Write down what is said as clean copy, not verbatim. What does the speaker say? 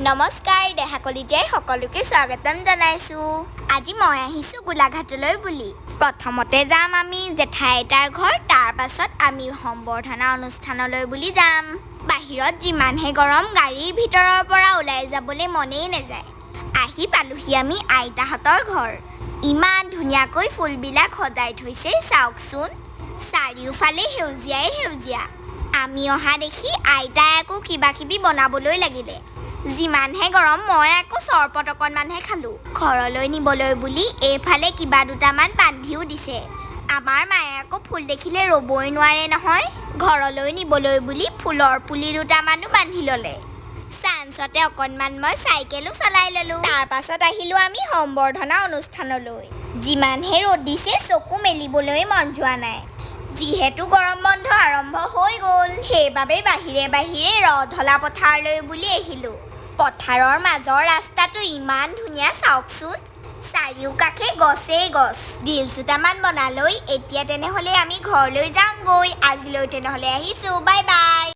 নমস্কাৰ দেহাকলিজাই সকলোকে স্বাগতম জনাইছোঁ। আজি মই আহিছোঁ গোলাঘাটলৈ বুলি। প্ৰথমতে যাম আমি জেঠাই আইতাৰ ঘৰ, তাৰ পাছত আমি সম্বৰ্ধনা অনুষ্ঠানলৈ বুলি যাম। বাহিৰত যিমানহে গৰম, গাড়ীৰ ভিতৰৰ পৰা ওলাই যাবলৈ মনেই নাযায়। আহি পালোহি আমি আইতাহঁতৰ ঘৰ। ইমান ধুনীয়াকৈ ফুলবিলাক সজাই থৈছে চাওকচোন। চাৰিওফালে সেউজীয়াই সেউজীয়া। আমি অহা দেখি আইতাই আকৌ কিবা কিবি বনাবলৈ লাগিলে। যিমানহে গৰম, মই আকৌ চৰবত অকণমানহে খালোঁ। ঘৰলৈ নিবলৈ বুলি এইফালে কিবা দুটামান বান্ধিও দিছে। আমাৰ মায়ে আকৌ ফুল দেখিলে ৰ'বই নোৱাৰে নহয়। ঘৰলৈ নিবলৈ বুলি ফুলৰ পুলি দুটামানো বান্ধি ল'লে। চাঞ্চতে অকণমান মই চাইকেলো চলাই ল'লোঁ। তাৰ পাছত আহিলোঁ আমি সম্বৰ্ধনা অনুষ্ঠানলৈ। যিমানহে ৰ'দ দিছে, চকু মেলিবলৈ মন যোৱা নাই। যিহেতু গৰম বন্ধ আৰম্ভ হৈ গ'ল, সেইবাবে বাহিৰে বাহিৰে ৰধলা পথাৰলৈ বুলি আহিলোঁ। পথাৰৰ মাজৰ ৰাস্তাটো ইমান ধুনীয়া চাওকচোন। চাৰিওকাষে গছেই গছ। ৰিলছ দুটামান বনালৈ এতিয়া তেনেহ'লে আমি ঘৰলৈ যাওঁগৈ। আজিলৈ তেনেহ'লে আহিছোঁ, বাই বাই।